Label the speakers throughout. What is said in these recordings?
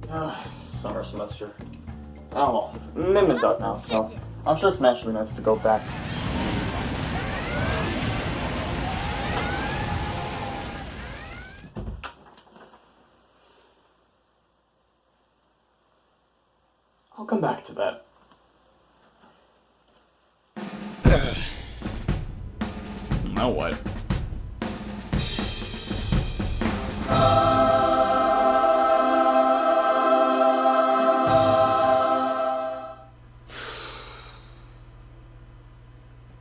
Speaker 1: Summer semester. Oh well, Midman's out now, so I'm sure it's naturally nice to go back. I'll come back to that.
Speaker 2: Now what?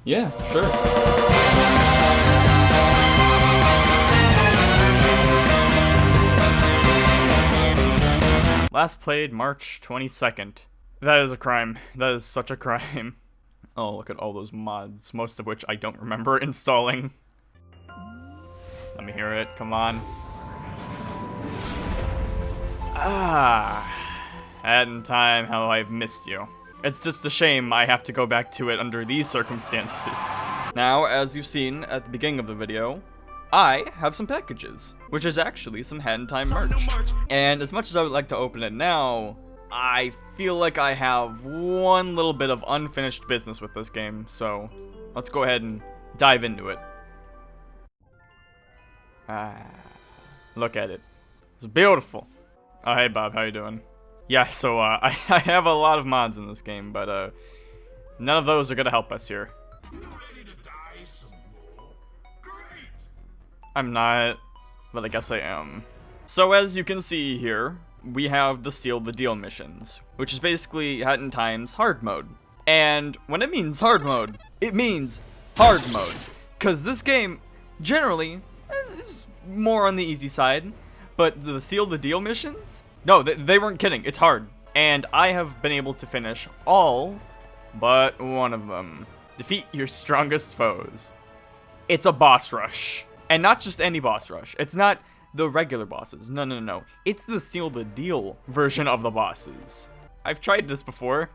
Speaker 2: Yeah, sure. Last played March 22nd. That is a crime. That is such a crime. Oh, look at all those mods, most of which I don't remember installing. Let me hear it, come on. In time, how I've missed you. It's just a shame I have to go back to it under these circumstances. Now, as you've seen at the beginning of the video, I have some packages, which is actually some Hat in Time merch. And as much as I would like to open it now, I feel like I have one little bit of unfinished business with this game, so let's go ahead and dive into it. Look at it. It's beautiful. Oh, hey Bob, how you doing? Yeah, so I have a lot of mods in this game, but none of those are gonna help us here.
Speaker 3: You ready to die some more? Great!
Speaker 2: I'm not, but I guess I am. So as you can see here, we have the Steal the Deal missions, which is basically Hat in Time's hard mode. And when it means hard mode, it means hard mode. Cause this game, generally, is more on the easy side, but the Steal the Deal missions? No, they weren't kidding, it's hard. And I have been able to finish all but one of them. Defeat your strongest foes. It's a boss rush. And not just any boss rush. It's not the regular bosses. No. It's the Steal the Deal version of the bosses. I've tried this before.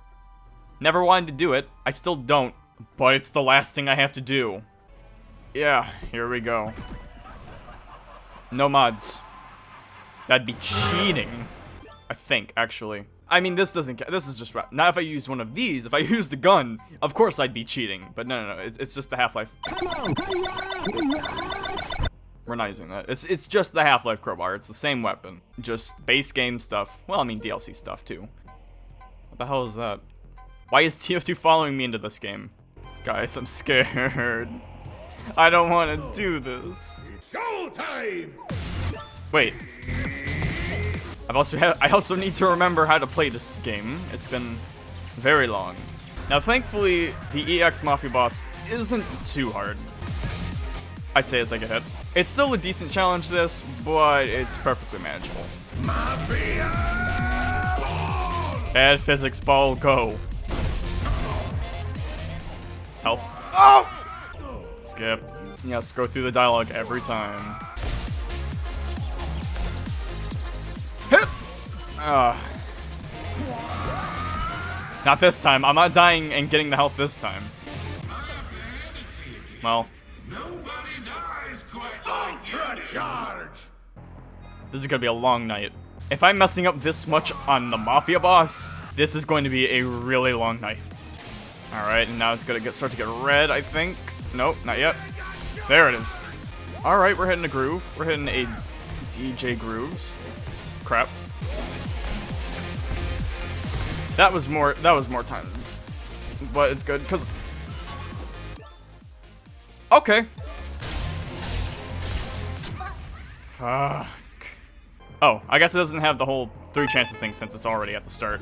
Speaker 2: Never wanted to do it. I still don't. But it's the last thing I have to do. Yeah, here we go. No mods. That'd be cheating. I think, actually. I mean, this doesn't count. This is just... Now, if I use one of these, if I use the gun, of course I'd be cheating. But no. It's just the Half-Life. We're not using that. It's just the Half-Life crowbar. It's the same weapon. Just base game stuff. Well, I mean, DLC stuff, too. What the hell is that? Why is TF2 following me into this game? Guys, I'm scared. I don't want to do this.
Speaker 3: It's showtime!
Speaker 2: Wait. I also need to remember how to play this game. It's been very long. Now, thankfully, the EX Mafia boss isn't too hard. I say as I get hit. It's still a decent challenge, this, but it's perfectly manageable.
Speaker 3: Mafia!
Speaker 2: Bad physics ball, go. Help. Oh! Skip. Yes, go through the dialogue every time. Hit! Not this time. I'm not dying and getting the health this time. Well.
Speaker 3: Nobody dies quite like you. Charge!
Speaker 2: This is gonna be a long night. If I'm messing up this much on the Mafia boss, this is going to be a really long night. Alright, and now it's gonna start to get red, I think. Nope, not yet. There it is. Alright, we're hitting a groove. We're hitting a DJ grooves. Crap. That was more times. But it's good, because... Okay. Fuck. Oh, I guess it doesn't have the whole 3 chances thing since it's already at the start.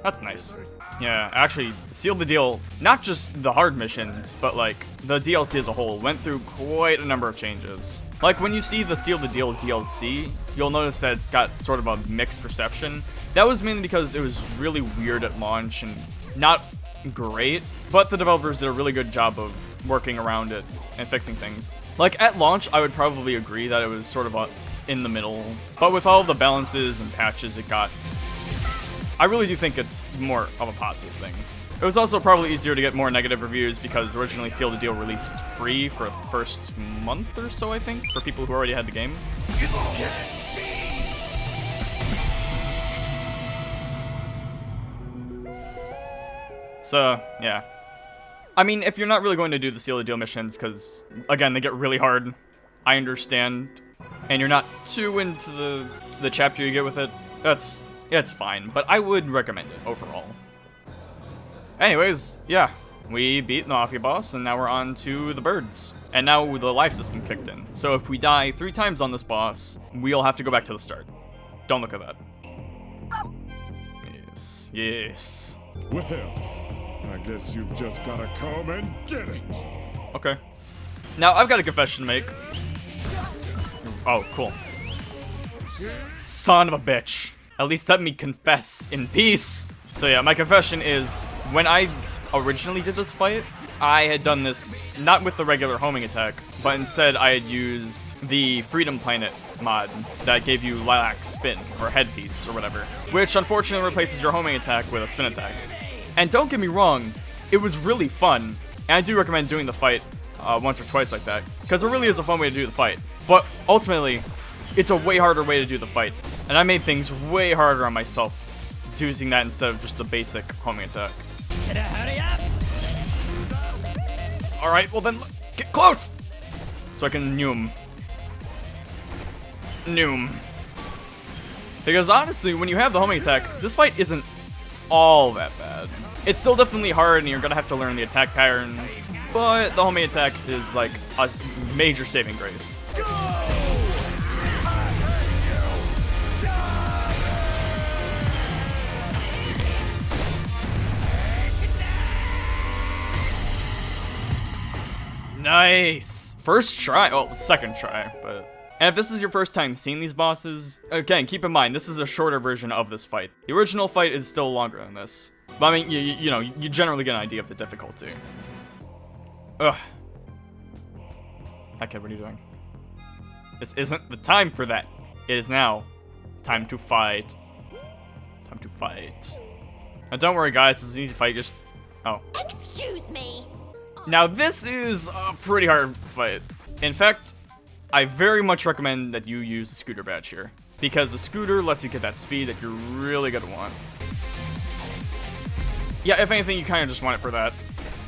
Speaker 2: That's nice. Yeah, actually, Seal the Deal, not just the hard missions, but like the DLC as a whole, went through quite a number of changes. Like when you see the Seal the Deal DLC, you'll notice that it's got sort of a mixed reception. That was mainly because it was really weird at launch and not great, but the developers did a really good job of working around it and fixing things. Like at launch, I would probably agree that it was sort of in the middle, but with all the balances and patches it got, I really do think it's more of a positive thing. It was also probably easier to get more negative reviews because originally Seal the Deal released free for the first month or so, I think, for people who already had the game. So, yeah. I mean, if you're not really going to do the Seal the Deal missions, because, again, they get really hard, I understand, and you're not too into the chapter you get with it, it's fine, but I would recommend it overall. Anyways, yeah, we beat the Mafia boss, and now we're on to the birds. And now the life system kicked in, so if we die 3 times on this boss, we'll have to go back to the start. Don't look at that. Yes, yes.
Speaker 3: Well, I guess you've just gotta come and get it.
Speaker 2: Okay. Now, I've got a confession to make. Oh, cool. Son of a bitch. At least let me confess in peace. So yeah, my confession is, when I originally did this fight, I had done this not with the regular homing attack, but instead I had used the Freedom Planet mod that gave you Lilac Spin, or Headpiece, or whatever, which unfortunately replaces your homing attack with a spin attack. And don't get me wrong, it was really fun, and I do recommend doing the fight once or twice like that, because it really is a fun way to do the fight. But ultimately, it's a way harder way to do the fight, and I made things way harder on myself using that instead of just the basic homing attack.
Speaker 4: Hurry up!
Speaker 2: Alright, well then, get close! So I can noom. Because honestly, when you have the homing attack, this fight isn't all that bad. It's still definitely hard and you're gonna have to learn the attack patterns, but the homing attack is like a major saving grace. Nice! First try, well, second try, but... And if this is your first time seeing these bosses, again, keep in mind, this is a shorter version of this fight. The original fight is still longer than this. But I mean, you know, you generally get an idea of the difficulty. Ugh. Okay, what are you doing? This isn't the time for that. It is now. Time to fight. Time to fight. Now don't worry guys, this is an easy fight, just... Oh.
Speaker 4: Excuse me.
Speaker 2: Now this is a pretty hard fight. In fact, I very much recommend that you use the scooter badge here, because the scooter lets you get that speed that you're really gonna want. Yeah, if anything, you kind of just want it for that.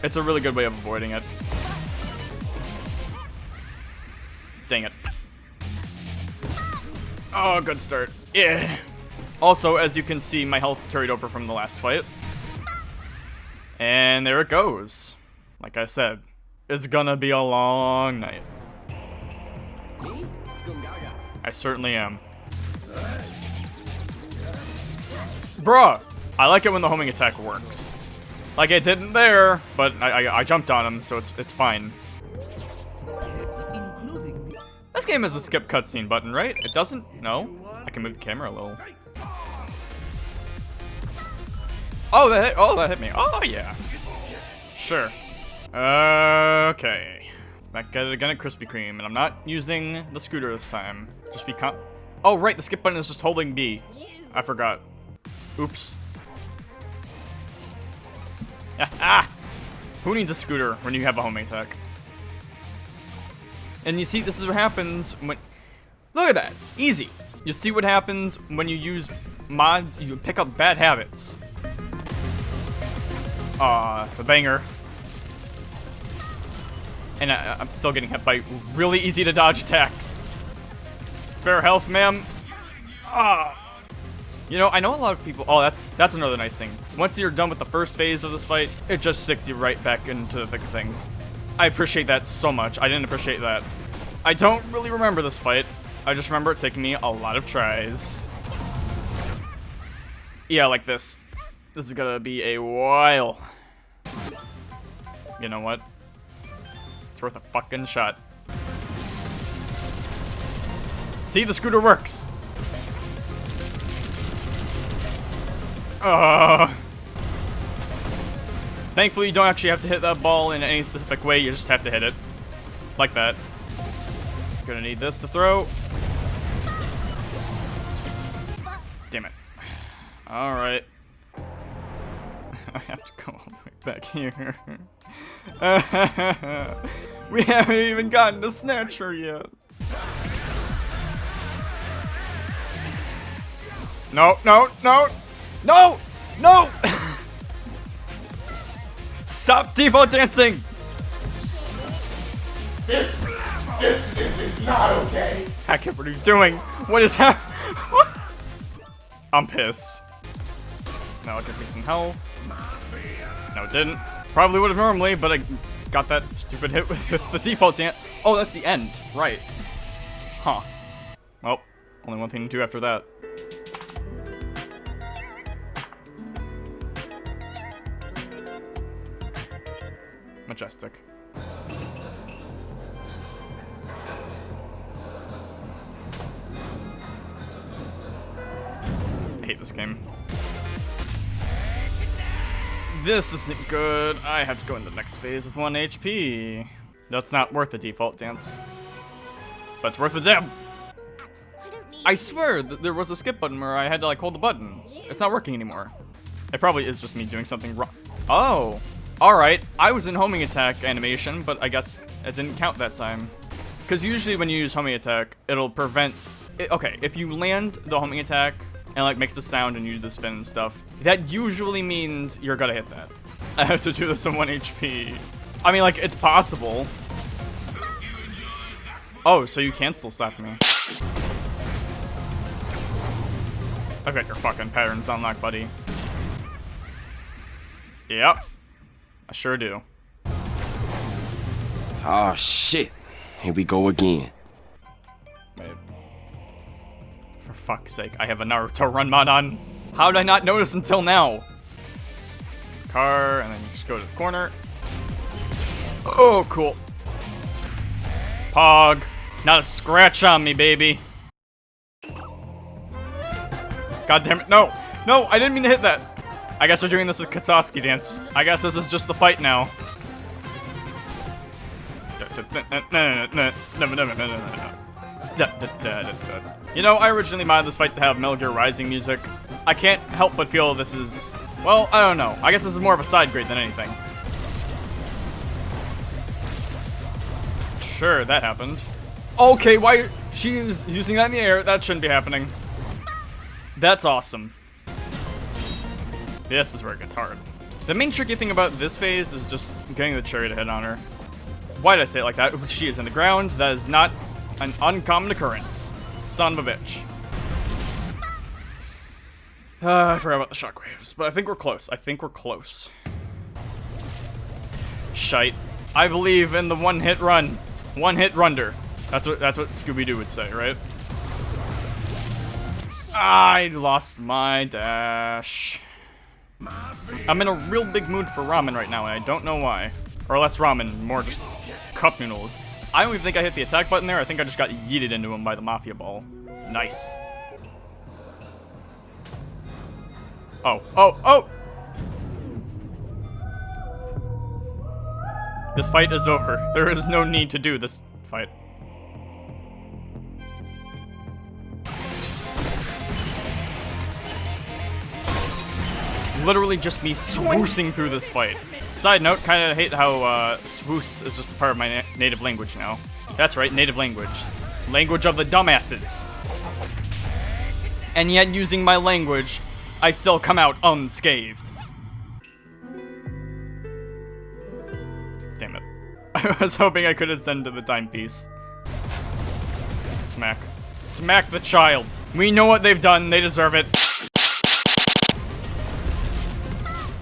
Speaker 2: It's a really good way of avoiding it. Dang it. Oh, good start. Yeah. Also, as you can see, my health carried over from the last fight. And there it goes. Like I said, it's gonna be a long night.
Speaker 5: Me? Gongaga.
Speaker 2: I certainly am. Bruh! I like it when the homing attack works. Like it didn't there, but I jumped on him, so it's fine. This game has a skip cutscene button, right? It doesn't? No? I can move the camera a little. Oh, that hit me. Oh, yeah. Sure. Okay. Back at it again at Krispy Kreme, and I'm not using the scooter this time. Just be oh, right, the skip button is just holding B. I forgot. Oops. Ah! Who needs a scooter when you have a homing attack? And you see, this is what happens when... Look at that! Easy! You see what happens when you use mods, you pick up bad habits. The banger. And I'm still getting hit by really easy to dodge attacks. Spare health, ma'am. You know, I know a lot of people... Oh, that's another nice thing. Once you're done with the first phase of this fight, it just sticks you right back into the thick of things. I appreciate that so much. I didn't appreciate that. I don't really remember this fight. I just remember it taking me a lot of tries. Yeah, like this. This is gonna be a while. You know what? It's worth a fucking shot. See, the scooter works. Thankfully, you don't actually have to hit that ball in any specific way. You just have to hit it. Like that. Gonna need this to throw. Damn it. Alright. I have to go all the way back here. We haven't even gotten to Snatcher yet. No, no, no! No! No! Stop default dancing!
Speaker 1: This is not okay.
Speaker 2: Hackett, what are you doing? What is happening? I'm pissed. Now it'll give me some health. No, it didn't. Probably would have normally, but I got that stupid hit with the default dance. Oh, that's the end. Right. Huh. Well, only one thing to do after that. Majestic. I hate this game. This isn't good. I have to go in the next phase with 1 HP. That's not worth the default dance. But it's worth the dab. I swear that there was a skip button where I had to like hold the button. It's not working anymore. It probably is just me doing something wrong. Oh, alright. I was in homing attack animation, but I guess it didn't count that time. Because usually when you use homing attack, it'll prevent... Okay, if you land the homing attack and like makes the sound and you do the spin and stuff, that usually means you're gonna hit that. I have to do this in 1 HP. I mean, like, it's possible. Oh, so you can still stop me. I've got your fucking patterns unlocked, buddy. Yep. I sure do.
Speaker 5: Oh shit. Here we go again.
Speaker 2: Wait. For fuck's sake, I have a Naruto run mod on. How did I not notice until now? Car, and then you just go to the corner. Oh, cool. Pog. Not a scratch on me, baby. God damn it. No. No, I didn't mean to hit that. I guess we're doing this with Kazotsky dance. I guess this is just the fight now. You know, I originally modded this fight to have Metal Gear Rising music. I can't help but feel this is... Well, I don't know. I guess this is more of a side grade than anything. Sure, that happened. Okay, why... She's using that in the air. That shouldn't be happening. That's awesome. This is where it gets hard. The main tricky thing about this phase is just getting the cherry to hit on her. Why did I say it like that? She is in the ground. That is not an uncommon occurrence. Son of a bitch. I forgot about the shockwaves, but I think we're close. I think we're close. Shite. I believe in the one-hit run. One-hit runder. That's what Scooby-Doo would say, right? I lost my dash. I'm in a real big mood for ramen right now, and I don't know why. Or less ramen, more just cup noodles. I don't even think I hit the attack button there. I think I just got yeeted into him by the mafia ball. Nice. Oh, oh, oh! This fight is over. There is no need to do this fight. Literally just me swoosing through this fight. Side note, kind of hate how swoos is just a part of my native language now. That's right, native language. Language of the dumbasses. And yet, using my language, I still come out unscathed. Damn it. I was hoping I could ascend to the timepiece. Smack. Smack the child. We know what they've done, they deserve it.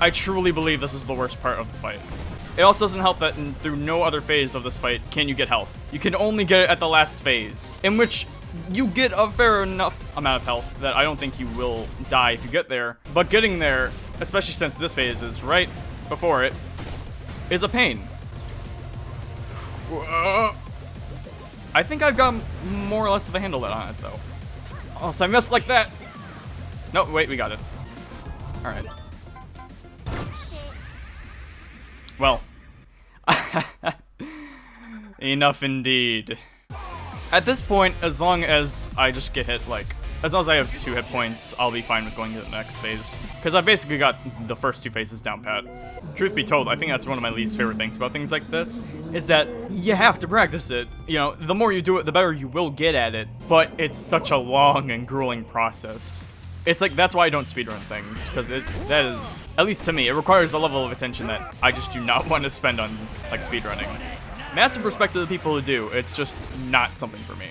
Speaker 2: I truly believe this is the worst part of the fight. It also doesn't help that through no other phase of this fight can you get health. You can only get it at the last phase, in which you get a fair enough amount of health that I don't think you will die if you get there. But getting there, especially since this phase is right before it, is a pain. I think I've got more or less of a handle on it, though. Oh, so I missed like that. No, wait, we got it. All right. Well, enough indeed. At this point, as long as I just get hit, like, as long as I have 2 hit points, I'll be fine with going to the next phase. Because I basically got the first 2 phases down pat. Truth be told, I think that's one of my least favorite things about things like this, is that you have to practice it. You know, the more you do it, the better you will get at it. But it's such a long and grueling process. It's like, that's why I don't speedrun things, because that is, at least to me, it requires a level of attention that I just do not want to spend on, like, speedrunning. Massive respect to the people who do, it's just not something for me.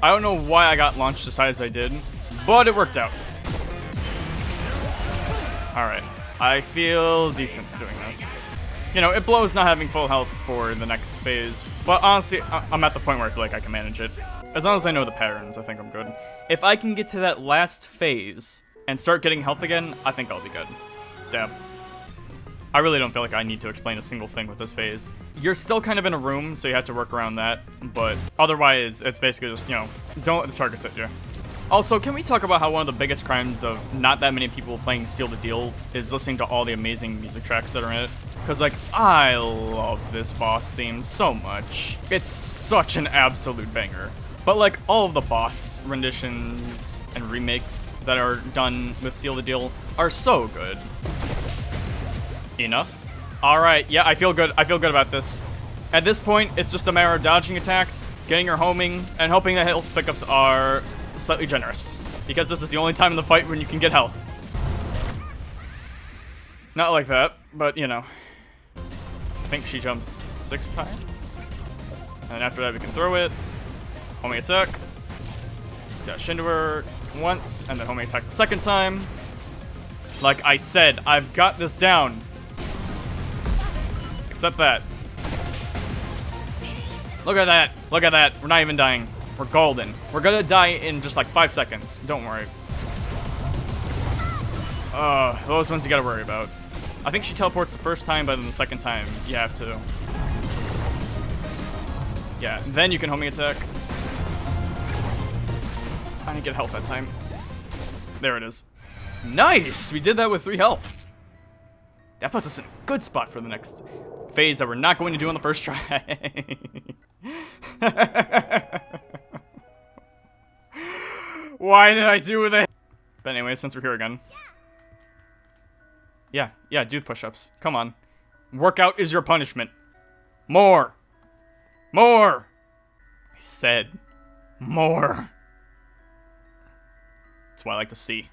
Speaker 2: I don't know why I got launched as high as I did, but it worked out. Alright, I feel decent doing this. You know, it blows not having full health for the next phase, but honestly, I'm at the point where I feel like I can manage it. As long as I know the patterns, I think I'm good. If I can get to that last phase and start getting health again, I think I'll be good. Damn. I really don't feel like I need to explain a single thing with this phase. You're still kind of in a room, so you have to work around that, but otherwise, it's basically just, you know, don't let the targets hit you. Also, can we talk about how one of the biggest crimes of not that many people playing Seal the Deal is listening to all the amazing music tracks that are in it? Because, like, I love this boss theme so much. It's such an absolute banger. But, like, all of the boss renditions and remakes that are done with Seal the Deal are so good. Enough. Alright, yeah, I feel good. I feel good about this. At this point, it's just a matter of dodging attacks, getting your homing, and hoping that health pickups are slightly generous. Because this is the only time in the fight when you can get health. Not like that, but, you know. I think she jumps 6 times. And after that, we can throw it. Homing attack. Dash into her once, and then homing attack the second time. Like I said, I've got this down. Except that. Look at that. Look at that. We're not even dying. We're golden. We're gonna die in just like 5 seconds. Don't worry. Those ones you gotta worry about. I think she teleports the first time, but then the second time you have to. Yeah, then you can homing attack. I didn't get health that time. There it is. Nice! We did that with 3 health. That puts us in a good spot for the next phase that we're not going to do on the first try. Why did I do that? But anyway, since we're here again. Yeah, do push-ups. Come on. Workout is your punishment. More! More! I said more. That's what I like to see.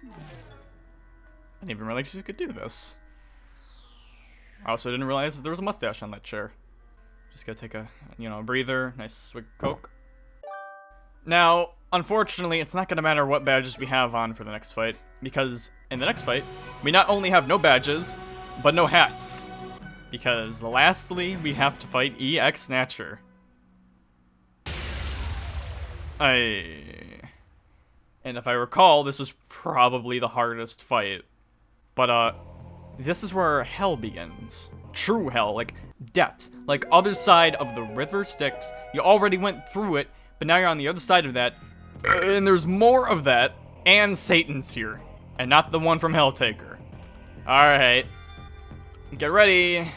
Speaker 2: I didn't even realize you could do this. I also didn't realize that there was a mustache on that chair. Just gotta take a, you know, breather, nice swig of Coke. Now, unfortunately, it's not gonna matter what badges we have on for the next fight, because in the next fight, we not only have no badges, but no hats. Because lastly, we have to fight EX Snatcher. And if I recall, this is probably the hardest fight. But, this is where hell begins. True hell, like depths. Like other side of the river Styx. You already went through it, but now you're on the other side of that. And there's more of that. And Satan's here. And not the one from Helltaker. Alright. Get ready.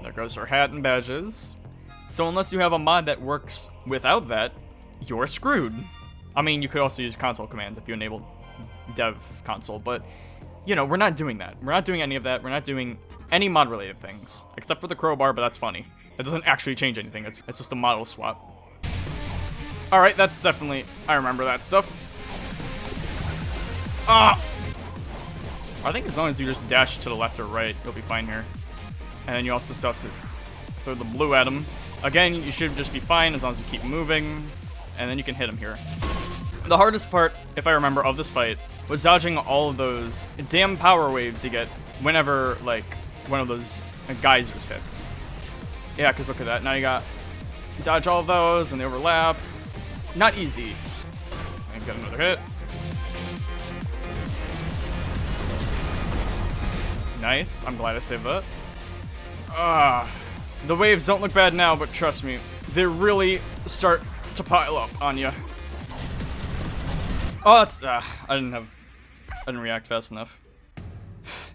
Speaker 2: There goes our hat and badges. So unless you have a mod that works without that, you're screwed. I mean, you could also use console commands if you enable dev console, but, you know, we're not doing that. We're not doing any of that. We're not doing any mod-related things, except for the crowbar, but that's funny. It doesn't actually change anything. It's just a model swap. Alright, that's definitely... I remember that stuff. Ah! I think as long as you just dash to the left or right, you'll be fine here. And then you also still have to throw the blue at him. Again, you should just be fine as long as you keep moving, and then you can hit him here. The hardest part, if I remember, of this fight was dodging all of those damn power waves you get whenever, like, one of those geysers hits. Yeah, because look at that. Now you got dodge all of those, and they overlap. Not easy. And get another hit. Nice. I'm glad I saved that. The waves don't look bad now, but trust me, they really start to pile up on you. Oh, that's... I didn't react fast enough.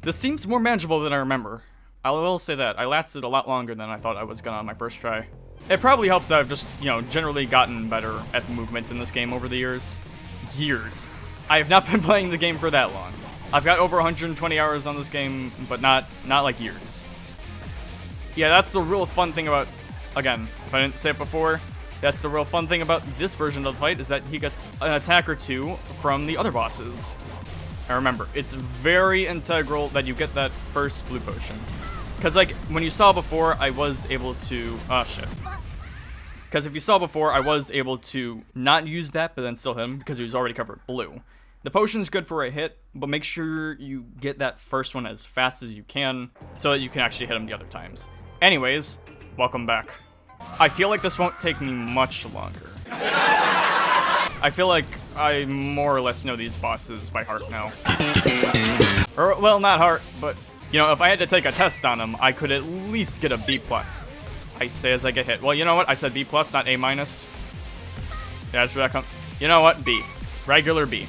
Speaker 2: This seems more manageable than I remember. I will say that. I lasted a lot longer than I thought I was gonna on my first try. It probably helps that I've just, you know, generally gotten better at the movement in this game over the years. I have not been playing the game for that long. I've got over 120 hours on this game, but not like years. Yeah, that's the real fun thing about again, if I didn't say it before, that's the real fun thing about this version of the fight, is that he gets an attack or two from the other bosses. And remember, it's very integral that you get that first blue potion. Because, like, when you saw before, I was able to... Oh, shit. Because if you saw before, I was able to not use that, but then still hit him, because he was already covered blue. The potion's good for a hit, but make sure you get that first one as fast as you can, so that you can actually hit him the other times. Anyways, welcome back. I feel like this won't take me much longer. I feel like I more or less know these bosses by heart now. Or, well, not heart, but, you know, if I had to take a test on them, I could at least get a B+. I say as I get hit. Well, you know what? I said B+, not A-. Yeah, that's where that comes. You know what? B. Regular B.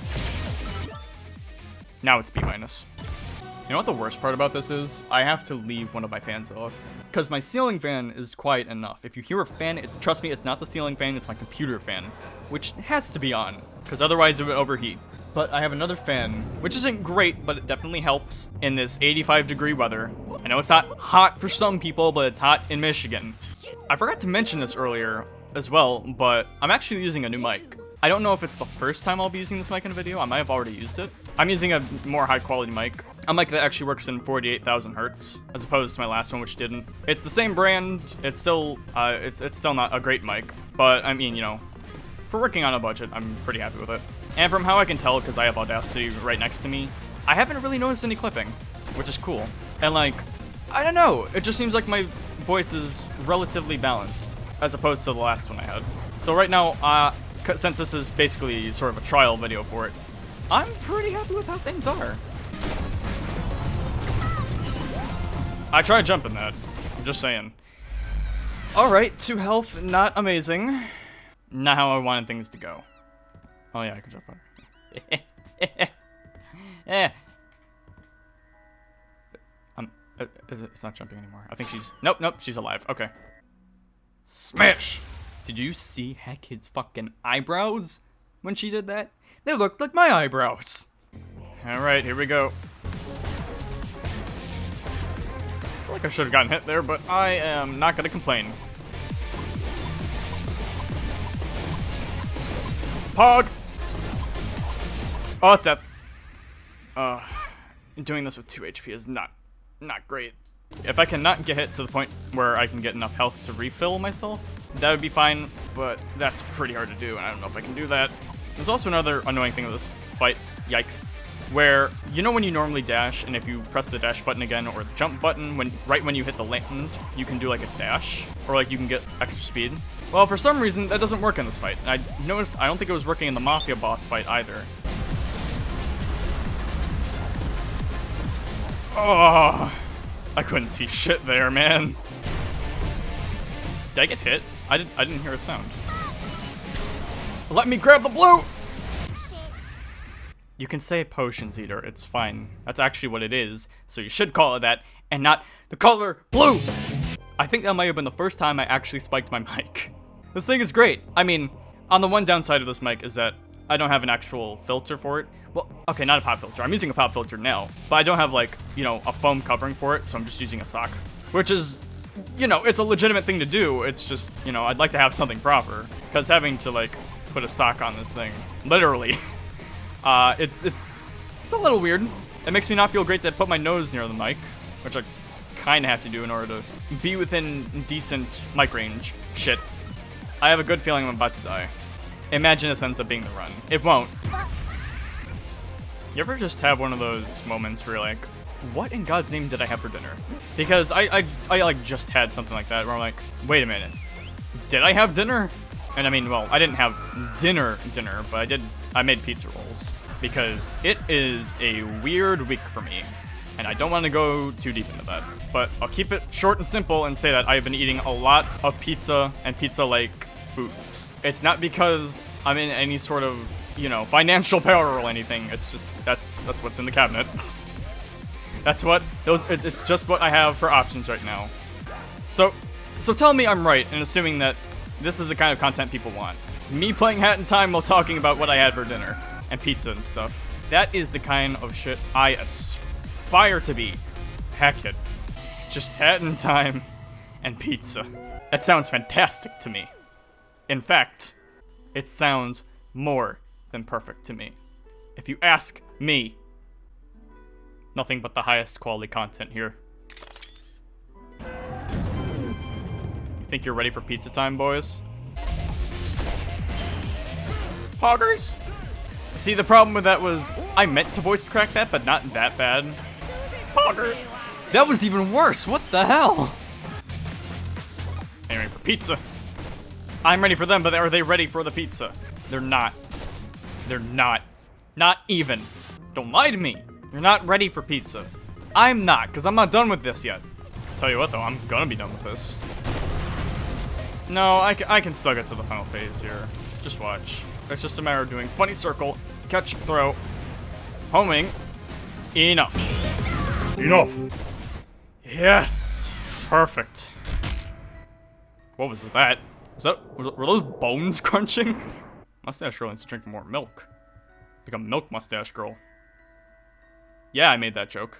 Speaker 2: Now it's B-. You know what the worst part about this is? I have to leave one of my fans off. Because my ceiling fan is quiet enough. If you hear a fan, trust me, it's not the ceiling fan, it's my computer fan. Which has to be on, because otherwise it would overheat. But I have another fan, which isn't great, but it definitely helps in this 85-degree weather. I know it's not hot for some people, but it's hot in Michigan. I forgot to mention this earlier as well, but I'm actually using a new mic. I don't know if it's the first time I'll be using this mic in a video. I might have already used it. I'm using a more high-quality mic. A mic that actually works in 48,000 hertz, as opposed to my last one, which didn't. It's the same brand. It's still, it's still not a great mic, but I mean, you know, for working on a budget, I'm pretty happy with it. And from how I can tell, because I have Audacity right next to me, I haven't really noticed any clipping, which is cool. And like, I don't know, it just seems like my voice is relatively balanced, as opposed to the last one I had. So right now, since this is basically sort of a trial video for it, I'm pretty happy with how things are. I tried jumping that, I'm just saying. Alright, 2 health, not amazing. Not how I wanted things to go. Oh yeah, I can jump on. It's not jumping anymore. I think she's... Nope, she's alive. Okay. Smash! Did you see Heckhead's fucking eyebrows when she did that? They looked like my eyebrows. Alright, here we go. I feel like I should have gotten hit there, but I am not gonna complain. Pog! Oh, step. Doing this with 2 HP is not great. If I cannot get hit to the point where I can get enough health to refill myself, that would be fine, but that's pretty hard to do, and I don't know if I can do that. There's also another annoying thing with this fight, yikes, where, you know when you normally dash, and if you press the dash button again, or the jump button, right when you hit the land, you can do like a dash, or like you can get extra speed? Well, for some reason, that doesn't work in this fight, and I noticed I don't think it was working in the Mafia boss fight either. Oh, I couldn't see shit there, man. Did I get hit? I didn't hear a sound. Let me grab the blue! You can say potions eater, it's fine. That's actually what it is, so you should call it that, and not the color blue! I think that might have been the first time I actually spiked my mic. This thing is great. I mean, on the one downside of this mic is that I don't have an actual filter for it. Well, okay, not a pop filter. I'm using a pop filter now, but I don't have, like, you know, a foam covering for it, so I'm just using a sock. Which is, you know, it's a legitimate thing to do. It's just, you know, I'd like to have something proper. Because having to, like, put a sock on this thing, literally, it's a little weird. It makes me not feel great to put my nose near the mic, which I kind of have to do in order to be within decent mic range. Shit. I have a good feeling I'm about to die. Imagine this ends up being the run. It won't. You ever just have one of those moments where you're like, what in God's name did I have for dinner? Because I like just had something like that where I'm like, wait a minute, did I have dinner? And I mean, well, I didn't have dinner, but I made pizza rolls because it is a weird week for me. And I don't want to go too deep into that, but I'll keep it short and simple and say that I've been eating a lot of pizza and pizza-like foods. It's not because I'm in any sort of, you know, financial peril or anything. It's just, that's what's in the cabinet. It's just what I have for options right now. So tell me I'm right in assuming that this is the kind of content people want. Me playing Hat in Time while talking about what I had for dinner and pizza and stuff. That is the kind of shit I aspire to be. Heck it. Just Hat in Time and pizza. That sounds fantastic to me. In fact, it sounds more than perfect to me. If you ask me, nothing but the highest quality content here. You think you're ready for pizza time, boys? Poggers? See, the problem with that was I meant to voice crack that, but not that bad. Pogger! That was even worse. What the hell? They're ready for pizza. I'm ready for them, but are they ready for the pizza? They're not. They're not. Not even. Don't lie to me. You're not ready for pizza. I'm not, because I'm not done with this yet. Tell you what, though, I'm gonna be done with this. No, I can still get to the final phase here. Just watch. It's just a matter of doing funny circle, catch, throw, homing. Enough.
Speaker 3: Enough.
Speaker 2: Yes. Perfect. What was that? Were those bones crunching? Mustache girl needs to drink more milk. Like a milk mustache girl. Yeah, I made that joke.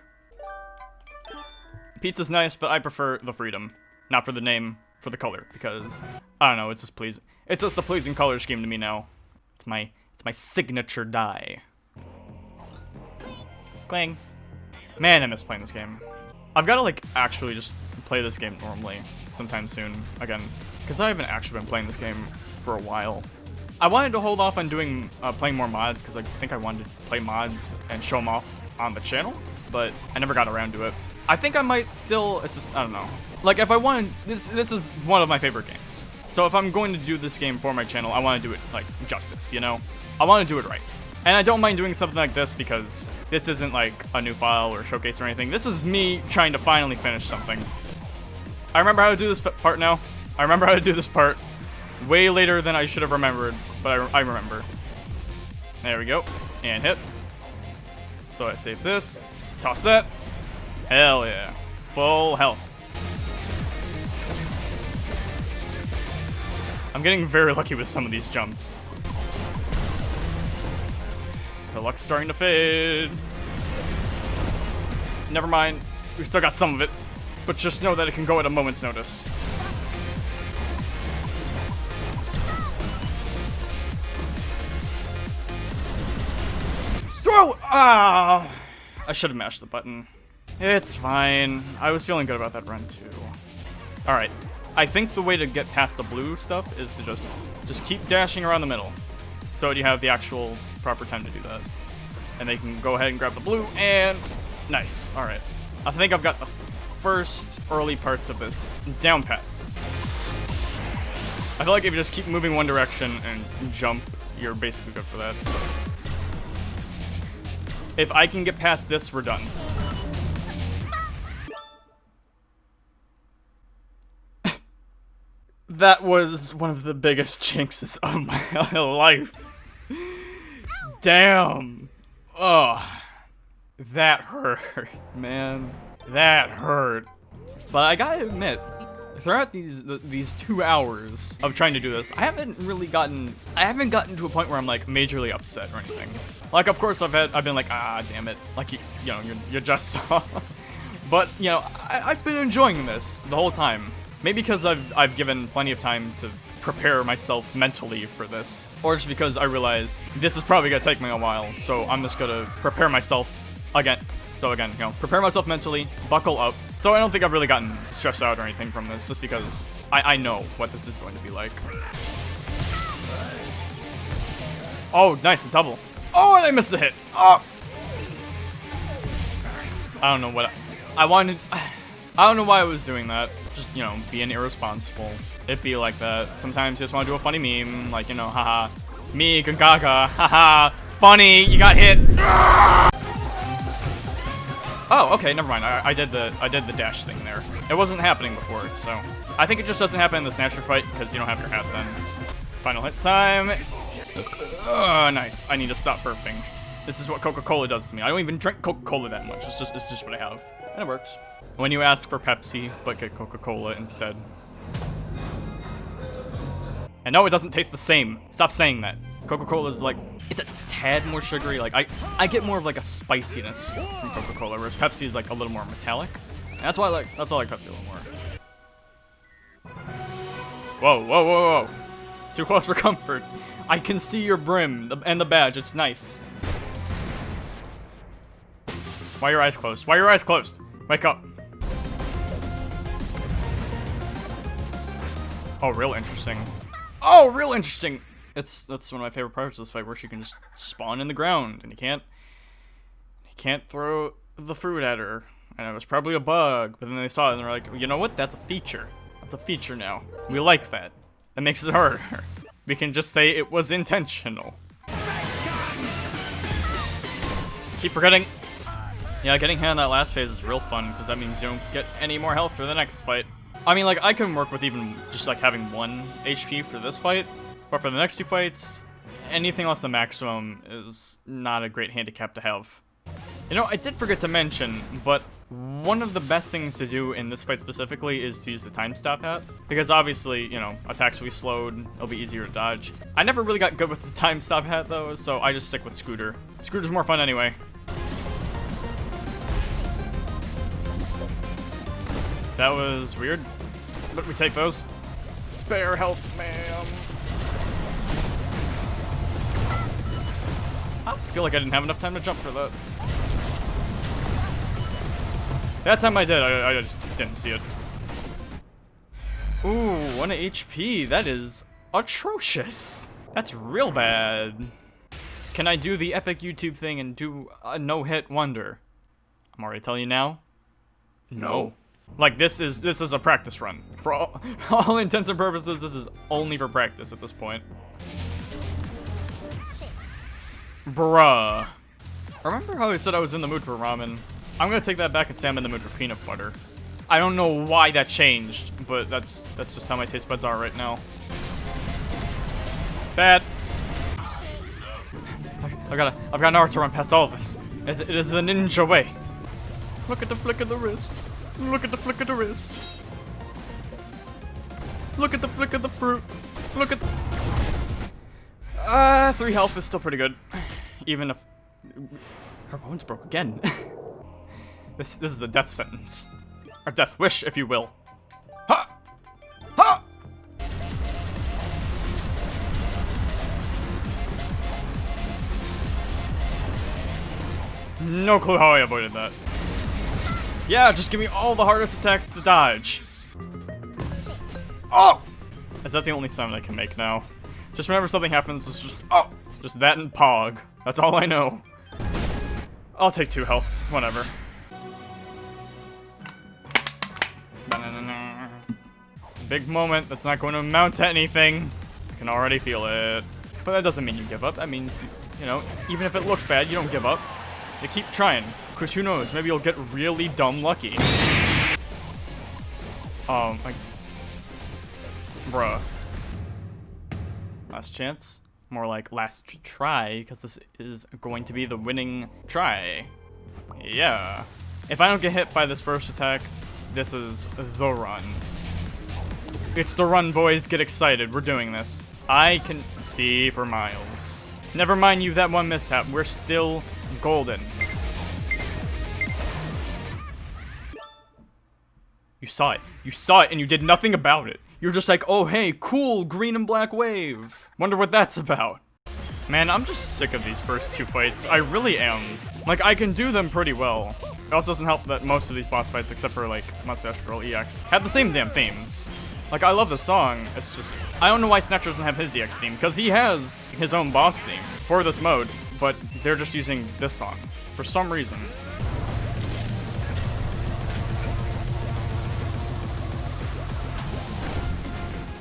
Speaker 2: Pizza's nice, but I prefer the freedom. Not for the name, for the color, because I don't know, it's just pleasing. It's just a pleasing color scheme to me now. It's my signature dye. Clang. Man, I miss playing this game. I've got to like actually just play this game normally sometime soon again, because I haven't actually been playing this game for a while. I wanted to hold off on doing playing more mods because I think I wanted to play mods and show them off on the channel, but I never got around to it. I think I might still. It's just I don't know. Like if I wanted this is one of my favorite games. So if I'm going to do this game for my channel, I want to do it like justice, you know? I want to do it right. And I don't mind doing something like this because this isn't like a new file or showcase or anything. This is me trying to finally finish something. I remember how to do this part now. I remember how to do this part way later than I should have remembered, but I remember. There we go. And hit. So I save this. Toss that. Hell yeah. Full health. I'm getting very lucky with some of these jumps. The luck's starting to fade. Never mind. We still got some of it. But just know that it can go at a moment's notice. Throw! Ah! I should have mashed the button. It's fine. I was feeling good about that run too. Alright. I think the way to get past the blue stuff is to just keep dashing around the middle. So you have the actual proper time to do that. And they can go ahead and grab the blue and nice. Alright. I think I've got the first early parts of this down pat. I feel like if you just keep moving one direction and jump, you're basically good for that. If I can get past this, we're done. That was one of the biggest jinxes of my life. Damn. Oh, that hurt, man. That hurt. But I gotta admit, throughout these 2 hours of trying to do this, I haven't gotten to a point where I'm like majorly upset or anything. Like, of course, I've been like, ah, damn it. Like, you know, you just saw. But you know, I've been enjoying this the whole time. Maybe because I've given plenty of time to prepare myself mentally for this, or just because I realized this is probably gonna take me a while, so I'm just gonna prepare myself again. So again, you know, prepare myself mentally, buckle up. So I don't think I've really gotten stressed out or anything from this, just because I know what this is going to be like. Oh, nice, a double. Oh, and I missed the hit. Oh! I don't know what I wanted. I don't know why I was doing that. Just, you know, being irresponsible. It'd be like that. Sometimes you just want to do a funny meme, like, you know, haha. Me, Gongaga, haha. Funny, you got hit. Oh, okay, never mind. I did the dash thing there. It wasn't happening before, so I think it just doesn't happen in the Snatcher fight because you don't have your hat then. Final hit time. Oh, nice. I need to stop burping. This is what Coca-Cola does to me. I don't even drink Coca-Cola that much. It's just what I have, and it works. When you ask for Pepsi, but get Coca-Cola instead. And no, it doesn't taste the same. Stop saying that. Coca-Cola is like, it's a tad more sugary. Like, I get more of like a spiciness from Coca-Cola, whereas Pepsi is like a little more metallic. And that's why I like Pepsi a little more. Whoa, whoa, whoa, whoa. Too close for comfort. I can see your brim and the badge. It's nice. Why are your eyes closed? Why are your eyes closed? Wake up. Oh, real interesting. Oh, real interesting. That's one of my favorite parts of this fight, where she can just spawn in the ground and you can't throw the fruit at her. And it was probably a bug, but then they saw it and they're like, you know what? That's a feature. That's a feature now. We like that. That makes it harder. We can just say it was intentional. Keep forgetting. Yeah, getting hit on that last phase is real fun, because that means you don't get any more health for the next fight. I mean, like, I can work with even just, like, having 1 HP for this fight, but for the next 2 fights, anything less than maximum is not a great handicap to have. You know, I did forget to mention, but one of the best things to do in this fight specifically is to use the time stop hat, because obviously, you know, attacks will be slowed, it'll be easier to dodge. I never really got good with the time stop hat though, so I just stick with Scooter. Scooter's more fun anyway. That was weird, but we take those. Spare health, ma'am. I feel like I didn't have enough time to jump for that. That time I did, I just didn't see it. Ooh, 1 HP, that is atrocious. That's real bad. Can I do the epic YouTube thing and do a no-hit wonder? I'm already telling you now. No. Like, this is a practice run. For all intents and purposes, this is only for practice at this point. Bruh. Remember how I said I was in the mood for ramen? I'm gonna take that back and say I'm in the mood for peanut butter. I don't know why that changed, but that's just how my taste buds are right now. Bad. I've got an hour to run past all of this. It is the ninja way. Look at the flick of the wrist. Look at the flick of the wrist. Look at the flick of the fruit. Look at the... 3 health is still pretty good. Even if... Her bones broke again. This is a death sentence. Or death wish, if you will. Ha! Ha! No clue how I avoided that. Yeah, just give me all the hardest attacks to dodge. Oh! Is that the only sound I can make now? Just whenever something happens, it's just, oh! Just that and Pog. That's all I know. I'll take 2 health, whatever. Big moment that's not going to amount to anything. I can already feel it. But that doesn't mean you give up. That means, you know, even if it looks bad, you don't give up. You keep trying. Because who knows, maybe you'll get really dumb lucky. Bruh. Last chance? More like last try, because this is going to be the winning try. Yeah. If I don't get hit by this first attack, this is the run. It's the run, boys. Get excited. We're doing this. I can see for miles. Never mind you, that one mishap. We're still golden. You saw it. You saw it and you did nothing about it. You're just like, oh hey, cool, green and black wave. Wonder what that's about. Man, I'm just sick of these first 2 fights. I really am. Like, I can do them pretty well. It also doesn't help that most of these boss fights, except for like Mustache Girl EX, have the same damn themes. Like, I love the song, it's just... I don't know why Snatcher doesn't have his EX theme, because he has his own boss theme for this mode, but they're just using this song, for some reason.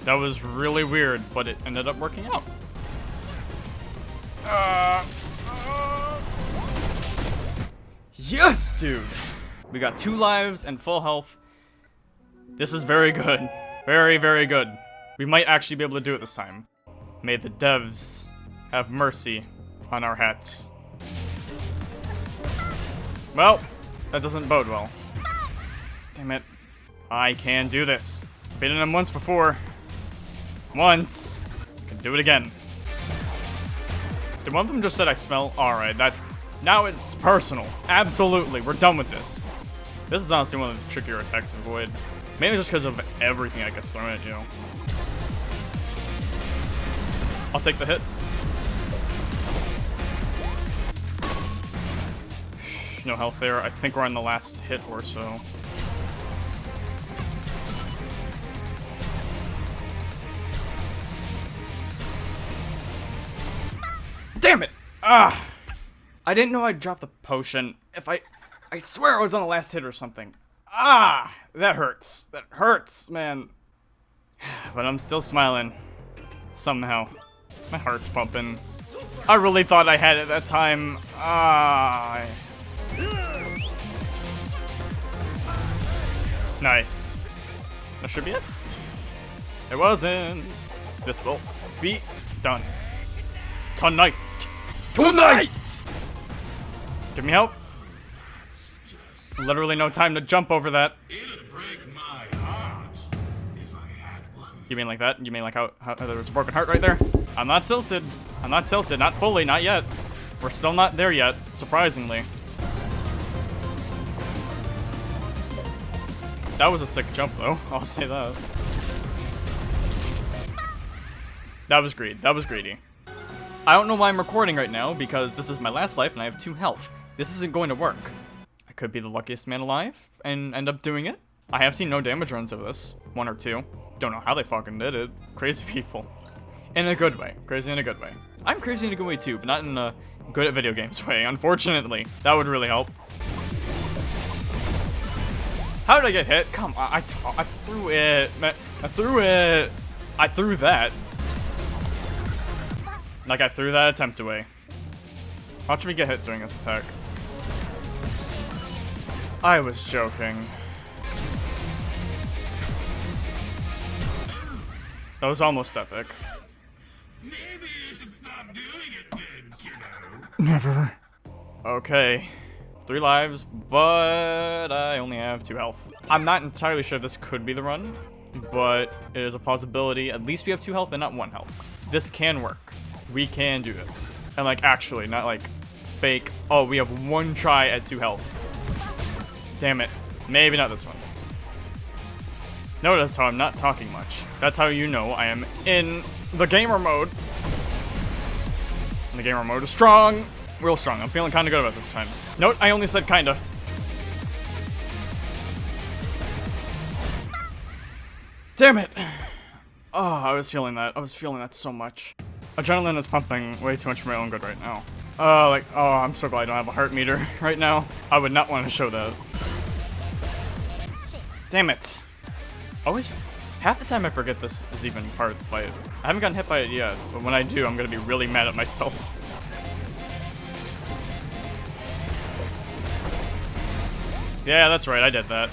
Speaker 2: That was really weird, but it ended up working out. Yes, dude! We got 2 lives and full health. This is very good. Very, very good. We might actually be able to do it this time. May the devs have mercy on our hats. Well, that doesn't bode well. Damn it. I can do this. Beaten him once before. Once. I can do it again. Did one of them just said I smell? Alright, that's... Now it's personal. Absolutely. We're done with this. This is honestly one of the trickier attacks to avoid. Mainly just because of everything that gets thrown at you. I'll take the hit. No health there. I think we're on the last hit or so. Damn it! Ah! I didn't know I'd drop the potion. I swear I was on the last hit or something. Ah! That hurts. That hurts, man. But I'm still smiling. Somehow. My heart's pumping. I really thought I had it that time. Ah. Nice. That should be it. It wasn't. This will be done. Tonight. Tonight! Give me help. Literally no time to jump over that.
Speaker 3: It'd break my heart if I had one.
Speaker 2: You mean like that? You mean like how there was a broken heart right there? I'm not tilted. I'm not tilted. Not fully. Not yet. We're still not there yet, surprisingly. That was a sick jump, though. I'll say that. That was greed. That was greedy. I don't know why I'm recording right now, because this is my last life and I have 2 health. This isn't going to work. I could be the luckiest man alive and end up doing it. I have seen no damage runs of this. 1 or 2. Don't know how they fucking did it. Crazy people. In a good way. Crazy in a good way. I'm crazy in a good way too, but not in a good at video games way, unfortunately. That would really help. How did I get hit? Come on, I threw it. I threw it. I threw that. Like I threw that attempt away. Watch me get hit doing this attack. I was joking. That was almost epic.
Speaker 3: Maybe you should stop doing it then, kiddo.
Speaker 2: Never. Okay. 3 lives, but I only have 2 health. I'm not entirely sure this could be the run, but it is a possibility. At least we have 2 health and not 1 health. This can work. We can do this. And like actually, not like fake. Oh, we have 1 try at 2 health. Damn it. Maybe not this one. Notice how I'm not talking much. That's how you know I am in the gamer mode. And the gamer mode is strong. Real strong. I'm feeling kind of good about this time. Note, I only said kinda. Damn it. Oh, I was feeling that. I was feeling that so much. Adrenaline is pumping way too much for my own good right now. Oh, I'm so glad I don't have a heart meter right now. I would not want to show that. Damn it. Always, half the time I forget this is even part of the fight. I haven't gotten hit by it yet, but when I do, I'm gonna be really mad at myself. Yeah, that's right, I did that.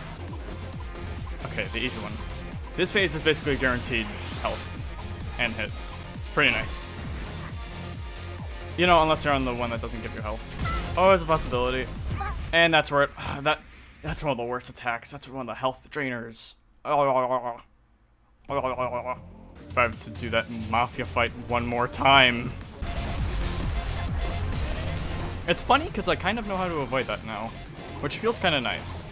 Speaker 2: Okay, the easy one. This phase is basically guaranteed health and hit. It's pretty nice. You know, unless you're on the one that doesn't give you health. Oh, there's a possibility. And that's where it, that's one of the worst attacks. That's one of the health drainers. If I have to do that mafia fight one more time. It's funny because I kind of know how to avoid that now, which feels kind of nice.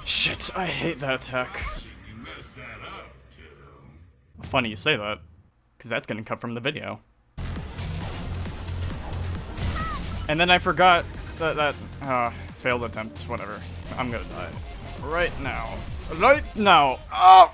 Speaker 2: Shit, I hate that attack.
Speaker 3: You messed that up, kiddo.
Speaker 2: Funny you say that, because that's gonna cut from the video. And then I forgot that failed attempt, whatever. I'm gonna die. Right now. Right now! Oh!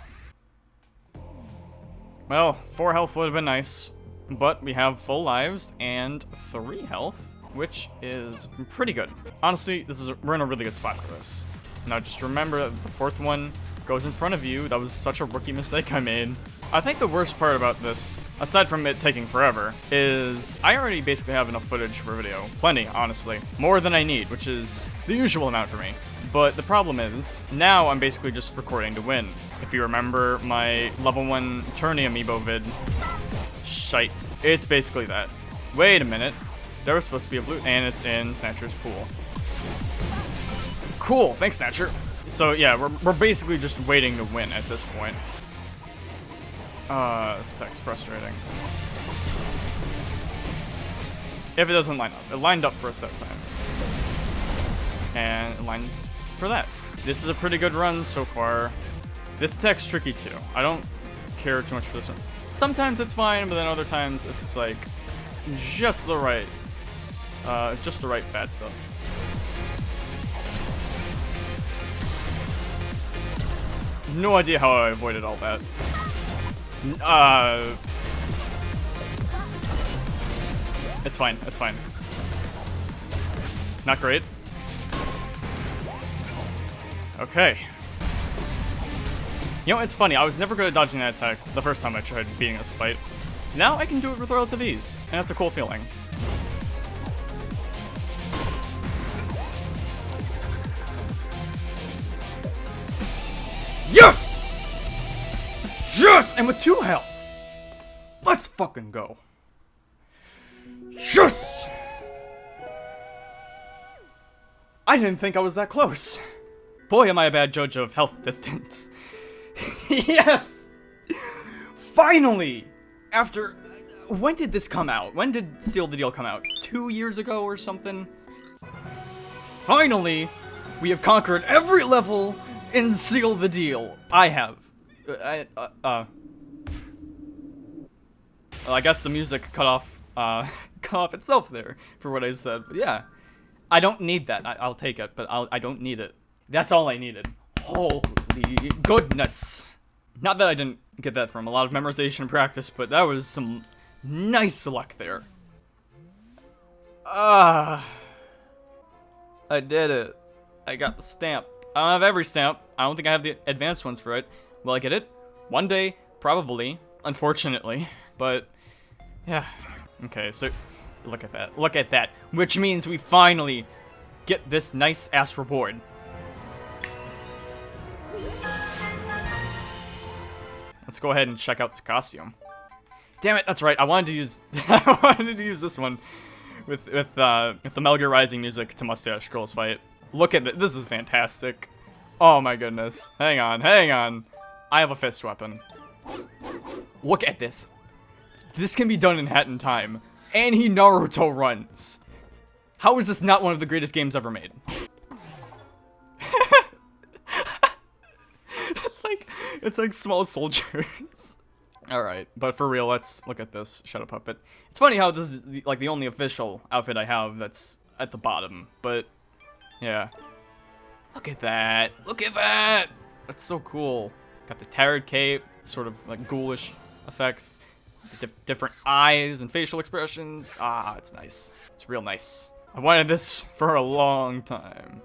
Speaker 2: Well, 4 health would have been nice, but we have full lives and 3 health, which is pretty good. Honestly, we're in a really good spot for this. Now just remember that the 4th one goes in front of you. That was such a rookie mistake I made. I think the worst part about this, aside from it taking forever, is I already basically have enough footage for a video. Plenty, honestly. More than I need, which is the usual amount for me. But the problem is, now I'm basically just recording to win. If you remember my level 1 tourney amiibo vid, shite. It's basically that. Wait a minute. There was supposed to be a blue, and it's in Snatcher's pool. Cool, thanks Snatcher. So yeah, we're basically just waiting to win at this point. This attack's frustrating. If it doesn't line up. It lined up for us that time. And it lined for that. This is a pretty good run so far. This attack's tricky too. I don't care too much for this one. Sometimes it's fine, but then other times it's just like just the right bad stuff. No idea how I avoided all that. It's fine, it's fine. Not great. Okay. You know, it's funny, I was never good at dodging that attack the first time I tried beating this fight. Now I can do it with relative ease, and that's a cool feeling. Yes! Yes! And with 2 health! Let's fucking go. Yes! I didn't think I was that close. Boy, am I a bad judge of health distance. Yes! Finally! After... When did this come out? When did Seal the Deal come out? 2 years ago or something? Finally, we have conquered every level in Seal the Deal. I have. Well, I guess the music cut off itself there for what I said. But yeah, I don't need that. I'll take it, but I don't need it. That's all I needed. Holy goodness. Not that I didn't get that from a lot of memorization and practice, but that was some nice luck there. I did it. I got the stamp. I don't have every stamp. I don't think I have the advanced ones for it. Will I get it? One day, probably. Unfortunately. But, yeah. Okay, so, look at that. Look at that. Which means we finally get this nice-ass reward. Let's go ahead and check out this costume. Damn it, that's right. I wanted to use this one with the Metal Gear Rising music to Mustache Girls fight. Look at this. This is fantastic. Oh my goodness. Hang on, hang on. I have a fist weapon. Look at this. This can be done in hat and time. And he Naruto runs. How is this not one of the greatest games ever made? It's like small soldiers. Alright, but for real, let's look at this Shadow Puppet. It's funny how this is like the only official outfit I have that's at the bottom, but yeah. Look at that. Look at that. That's so cool. Got the tarot cape, sort of like ghoulish effects, different eyes and facial expressions. Ah, it's nice. It's real nice. I wanted this for a long time.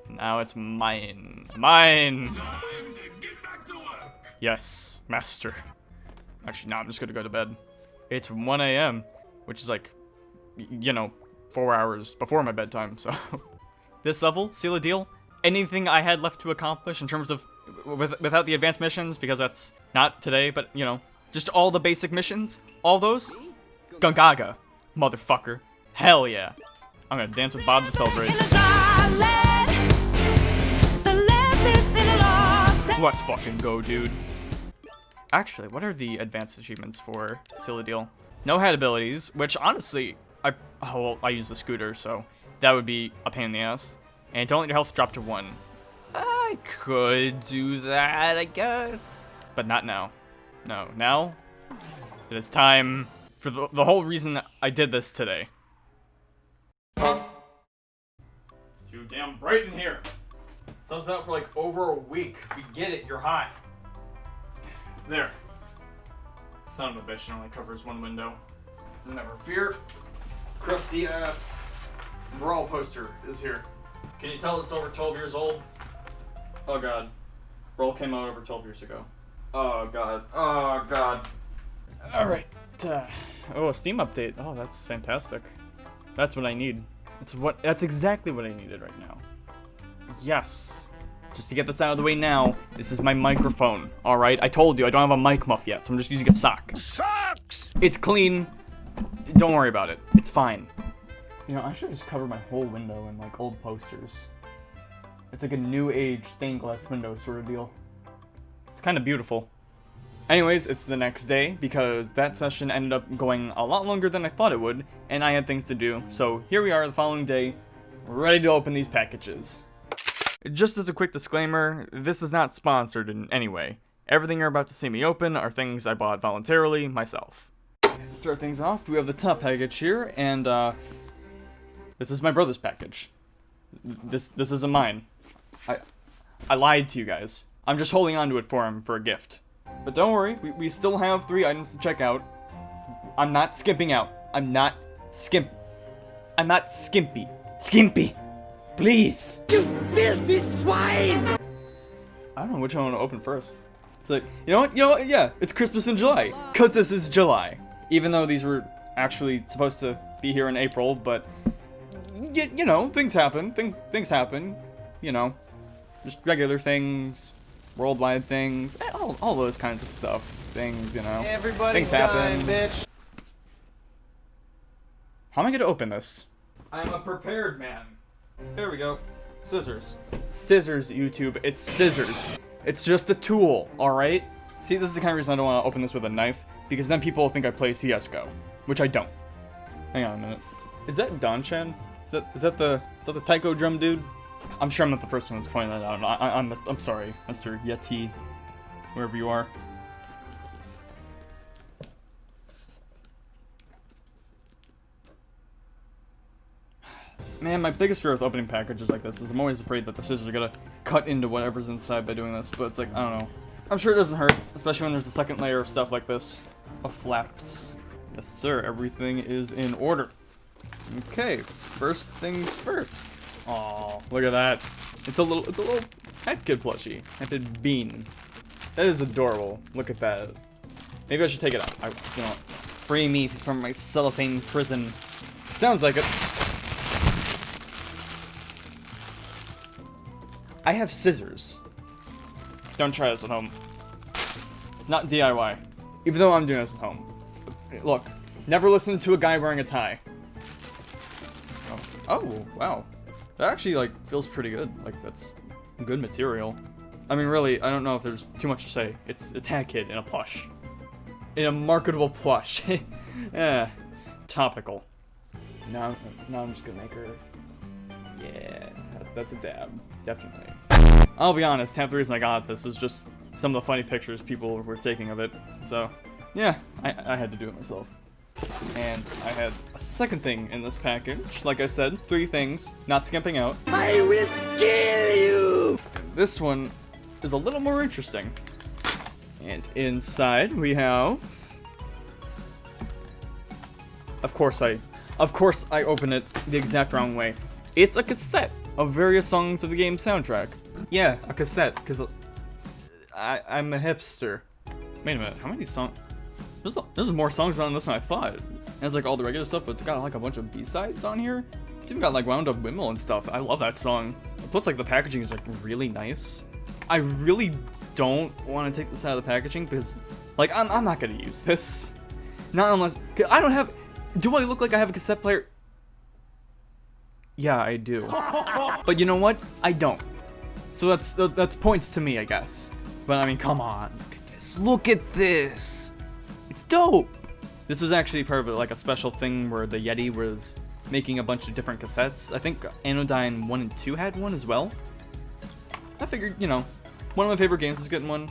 Speaker 2: Now it's mine. Mine!
Speaker 3: Time to get back to work.
Speaker 2: Yes, master. Actually, no, I'm just gonna go to bed. It's 1 a.m., which is like, you know, 4 hours before my bedtime, so. This level, Seal the Deal, anything I had left to accomplish in terms of, without the advanced missions, because that's not today, but, you know, just all the basic missions, all those, Gongaga, motherfucker. Hell yeah. I'm gonna dance with Bob to celebrate. Let's fucking go, dude. Actually, what are the advanced achievements for Seal the Deal? No head abilities, which honestly, I use the scooter, so that would be a pain in the ass. And don't let your health drop to 1. I could do that, I guess. But not now. No, now it is time for the whole reason I did this today. It's too damn bright in here. Sun's been out for like over a week. We get it, you're hot. There. Son of a bitch, it only covers 1 window. Never fear. Crusty ass Brawl poster is here. Can you tell it's over 12 years old? Oh god. Brawl came out over 12 years ago. Oh god. Oh god. Alright. Oh, a Steam update. Oh, that's fantastic. That's what I need. That's exactly what I needed right now. Yes. Just to get this out of the way now, this is my microphone, alright? I told you, I don't have a mic muff yet, so I'm just using a sock.
Speaker 3: Sucks.
Speaker 2: It's clean. Don't worry about it. It's fine. You know, I should just cover my whole window in, like, old posters. It's like a new age stained glass window sort of deal. It's kind of beautiful. Anyways, it's the next day, because that session ended up going a lot longer than I thought it would, and I had things to do. So here we are the following day, ready to open these packages. Just as a quick disclaimer, this is not sponsored in any way, Everything you're about to see me open are things I bought voluntarily myself. Start things off, we have the top package here, and this is my brother's package. This isn't mine. I lied to you guys. I'm just holding on to it for him for a gift. But don't worry, we still have 3 items to check out. I'm not skimping out. I'm not skimpy. Skimpy! Please!
Speaker 4: You filthy swine!
Speaker 2: I don't know which one I want to open first. It's like, you know what, yeah, it's Christmas in July. Cause this is July. Even though these were actually supposed to be here in April, but, you know, things happen. Things happen, you know. Just regular things, worldwide things, all those kinds of stuff. Things, you know.
Speaker 6: Everybody's
Speaker 2: things happen.
Speaker 6: dying, bitch.
Speaker 2: How am I gonna open this? I'm a prepared man. There we go. Scissors. Scissors, YouTube. It's scissors. It's just a tool, alright? See, this is the kind of reason I don't want to open this with a knife, because then people think I play CSGO, which I don't. Hang on a minute. Is that Donchan? Is that the taiko drum dude? I'm sure I'm not the first one that's pointing that out. I'm sorry, Mr. Yeti, wherever you are. Man, my biggest fear with opening packages like this is I'm always afraid that the scissors are gonna cut into whatever's inside by doing this, but it's like, I don't know. I'm sure it doesn't hurt, especially when there's a second layer of stuff like this. Of flaps. Yes, sir, everything is in order. Okay, first things first. Aw, look at that. It's a little Pet Kid plushie. Happy Bean. That is adorable. Look at that. Maybe I should take it out. Free me from my cellophane prison. Sounds like it. I have scissors. Don't try this at home. It's not DIY. Even though I'm doing this at home. Look, never listen to a guy wearing a tie. Oh, wow. That actually, like, feels pretty good. Like, that's good material. I mean, really, I don't know if there's too much to say. It's Hat Kid in a plush. In a marketable plush. Topical. Now I'm just gonna make her... Yeah, that's a dab. Definitely. I'll be honest, half the reason I got this was just some of the funny pictures people were taking of it. So, yeah, I had to do it myself. And I had a second thing in this package. Like I said, 3 things, not skimping out.
Speaker 4: I will kill you!
Speaker 2: And this one is a little more interesting. And inside we have... Of course I open it the exact wrong way. It's a cassette of various songs of the game's soundtrack. Yeah, a cassette, because I'm a hipster. Wait a minute, how many songs? There's more songs on this than I thought. It has like all the regular stuff, but it's got like a bunch of B-sides on here. It's even got like Wound Up Windmill and stuff. I love that song. Plus like the packaging is like really nice. I really don't want to take this out of the packaging because like I'm not gonna use this. Not unless I don't have. Do I look like I have a cassette player? Yeah, I do. But you know what? I don't. So that's points to me, I guess. But I mean, come on. Look at this. Look at this. It's dope. This was actually part of like a special thing where the Yeti was making a bunch of different cassettes. I think Anodyne 1 and 2 had one as well. I figured, you know, one of my favorite games is getting one.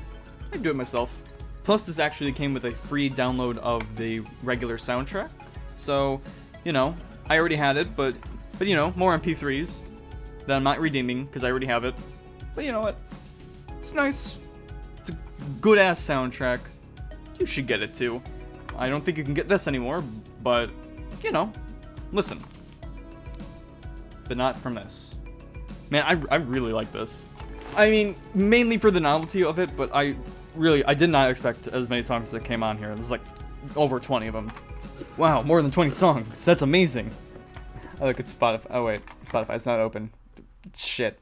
Speaker 2: I'd do it myself. Plus, this actually came with a free download of the regular soundtrack. So, you know, I already had it, but you know, more MP3s that I'm not redeeming because I already have it. But you know what? It's nice. It's a good-ass soundtrack. You should get it too. I don't think you can get this anymore, but, you know, listen. But not from this. Man, I really like this. I mean, mainly for the novelty of it, but I did not expect as many songs that came on here. There's like over 20 of them. Wow, more than 20 songs. That's amazing. I look at Spotify. Oh wait, Spotify's not open. Shit.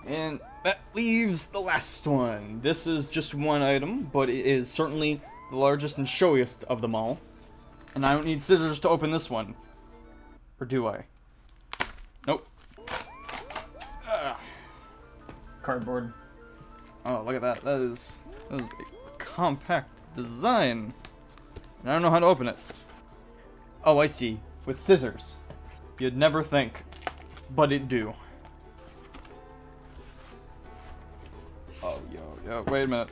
Speaker 2: And that leaves the last one. This is just one item, but it is certainly the largest and showiest of them all. And I don't need scissors to open this one. Or do I? Nope. Cardboard. Oh, look at that. That is compact design. And I don't know how to open it. Oh, I see. With scissors. You'd never think, but it do. Oh, yo, wait a minute.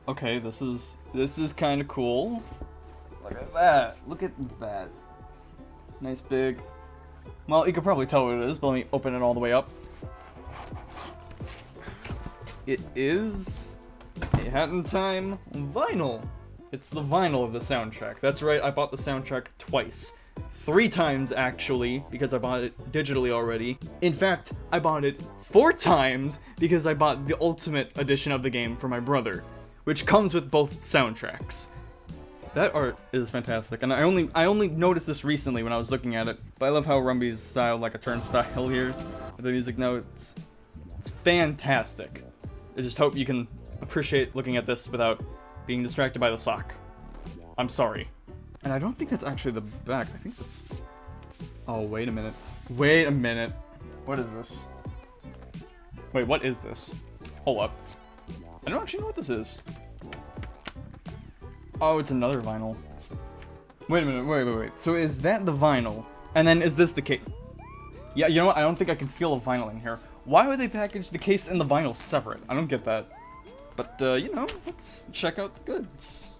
Speaker 2: Okay, this is kind of cool. Look at that. Look at that. Nice big. Well, you could probably tell what it is, but let me open it all the way up. It is a Hat in Time vinyl. It's the vinyl of the soundtrack. That's right, I bought the soundtrack twice. 3 times, actually, because I bought it digitally already. In fact, I bought it 4 times because I bought the Ultimate Edition of the game for my brother, which comes with both soundtracks. That art is fantastic, and I only noticed this recently when I was looking at it, but I love how Rumby's styled like a turnstile here with the music notes. It's fantastic. I just hope you can appreciate looking at this without being distracted by the sock. I'm sorry. And I don't think that's actually the back. I think that's... Oh, wait a minute. Wait a minute. What is this? Wait, what is this? Hold up. I don't actually know what this is. Oh, it's another vinyl. Wait a minute. Wait. So is that the vinyl? And then is this the case? Yeah, you know what? I don't think I can feel a vinyl in here. Why would they package the case and the vinyl separate? I don't get that. But, you know, let's check out the goods.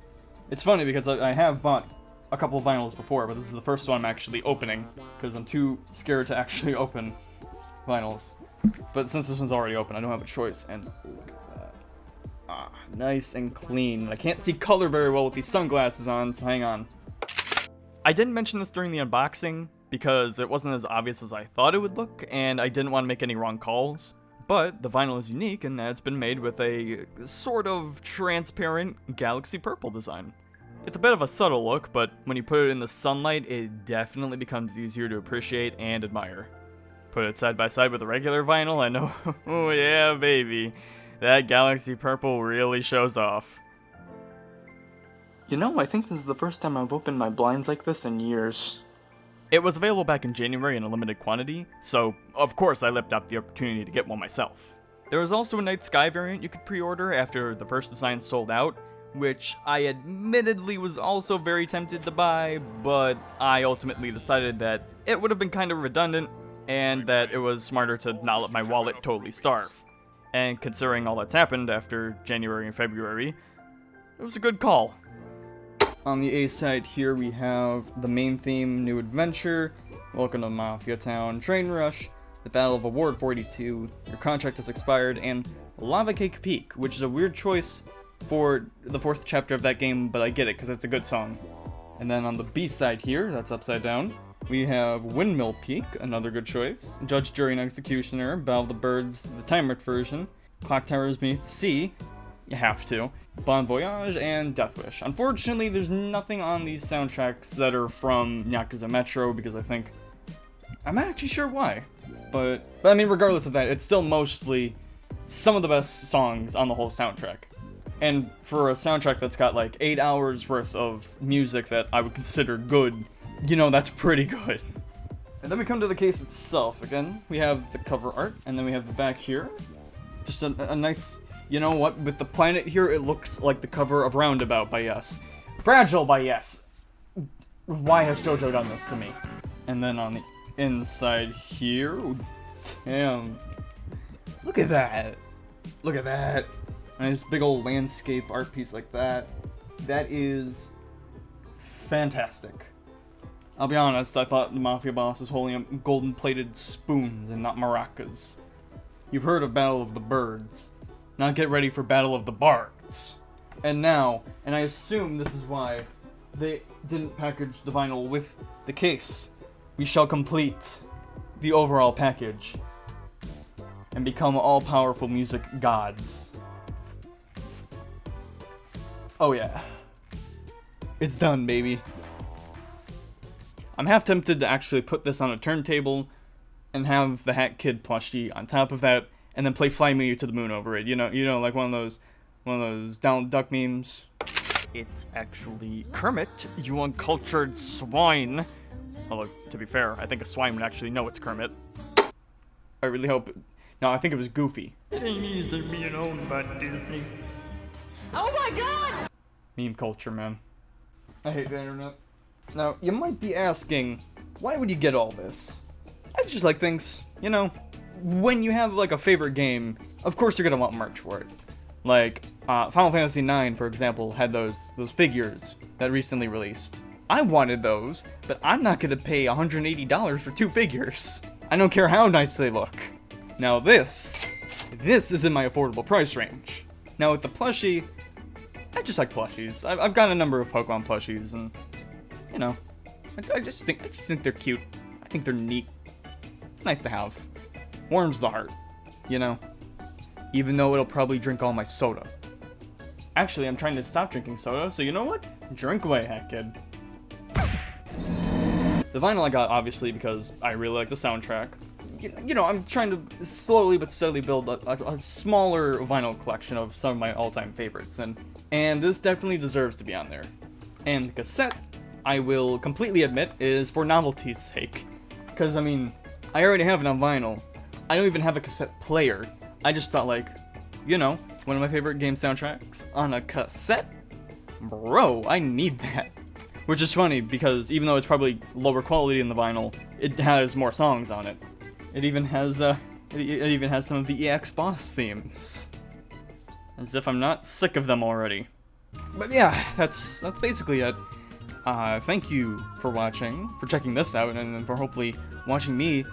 Speaker 2: It's funny because I have bought a couple of vinyls before, but this is the first one I'm actually opening, because I'm too scared to actually open vinyls. But since this one's already open, I don't have a choice, and look at that. Ah, nice and clean. I can't see color very well with these sunglasses on, so hang on. I didn't mention this during the unboxing, because it wasn't as obvious as I thought it would look, and I didn't want to make any wrong calls. But the vinyl is unique in that it's been made with a sort of transparent galaxy purple design. It's a bit of a subtle look, but when you put it in the sunlight, it definitely becomes easier to appreciate and admire. Put it side by side with a regular vinyl, I know, oh yeah baby, that galaxy purple really shows off. You know, I think this is the first time I've opened my blinds like this in years. It was available back in January in a limited quantity, so of course I leapt up the opportunity to get one myself. There was also a night sky variant you could pre-order after the first design sold out, which I admittedly was also very tempted to buy, but I ultimately decided that it would have been kind of redundant, and that it was smarter to not let my wallet totally starve. And considering all that's happened after January and February, it was a good call. On the A side here we have the main theme, New Adventure, Welcome to Mafia Town, Train Rush, the Battle of Award 42, Your Contract Has Expired, and Lava Cake Peak, which is a weird choice for the 4th chapter of that game, but I get it because it's a good song. And then on the B side here, that's upside down, we have Windmill Peak, another good choice, Judge, Jury, and Executioner, Battle of the Birds, the Timed version, Clock Towers Beneath the Sea, you have to, Bon Voyage, and Death Wish. Unfortunately, there's nothing on these soundtracks that are from Yakuza Metro, because I'm not actually sure why. But I mean, regardless of that, it's still mostly some of the best songs on the whole soundtrack. And for a soundtrack that's got like 8 hours worth of music that I would consider good, you know, that's pretty good. And then we come to the case itself. Again, we have the cover art, and then we have the back here. Just a nice... You know what, with the planet here, it looks like the cover of Roundabout by Yes. Fragile by Yes. Why has JoJo done this to me? And then on the inside here, oh, damn. Look at that. Look at that. Nice big old landscape art piece like that. That is fantastic. I'll be honest, I thought the Mafia boss was holding up golden-plated spoons and not maracas. You've heard of Battle of the Birds. Now get ready for Battle of the Bards. And now, and I assume this is why they didn't package the vinyl with the case, we shall complete the overall package and become all-powerful music gods. Oh yeah. It's done, baby. I'm half tempted to actually put this on a turntable and have the Hat Kid plushie on top of that, and then play Fly Me to the Moon over it. You know, like one of those Donald Duck memes. It's actually Kermit, you uncultured swine. Although, to be fair, I think a swine would actually know it's Kermit. I really hope... No, I think it was Goofy. It ain't easy being owned by Disney.
Speaker 6: Oh my god!
Speaker 2: Meme culture, man. I hate the internet. Now, you might be asking, why would you get all this? I just like things, you know, when you have like a favorite game, of course you're gonna want merch for it. Like, Final Fantasy IX, for example, had those figures that recently released. I wanted those, but I'm not gonna pay $180 for 2 figures. I don't care how nice they look. Now this is in my affordable price range. Now with the plushie, I just like plushies. I've got a number of Pokemon plushies, and you know, I just think they're cute. I think they're neat. It's nice to have. Warms the heart, you know. Even though it'll probably drink all my soda. Actually, I'm trying to stop drinking soda, so you know what? Drink away, heck kid. The vinyl I got, obviously, because I really like the soundtrack. You know, I'm trying to slowly but steadily build a smaller vinyl collection of some of my all-time favorites, and this definitely deserves to be on there. And the cassette, I will completely admit, is for novelty's sake. Because, I mean, I already have it on vinyl. I don't even have a cassette player. I just thought, like, you know, one of my favorite game soundtracks on a cassette? Bro, I need that. Which is funny, because even though it's probably lower quality than the vinyl, it has more songs on it. It even has, it even has some of the EX Boss themes. As if I'm not sick of them already. But yeah, that's basically it. Thank you for watching, for checking this out, and for hopefully watching me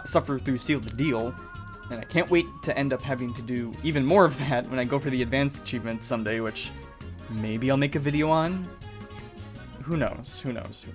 Speaker 2: suffer through Seal the Deal. And I can't wait to end up having to do even more of that when I go for the advanced achievements someday, which maybe I'll make a video on. Who knows? Who knows?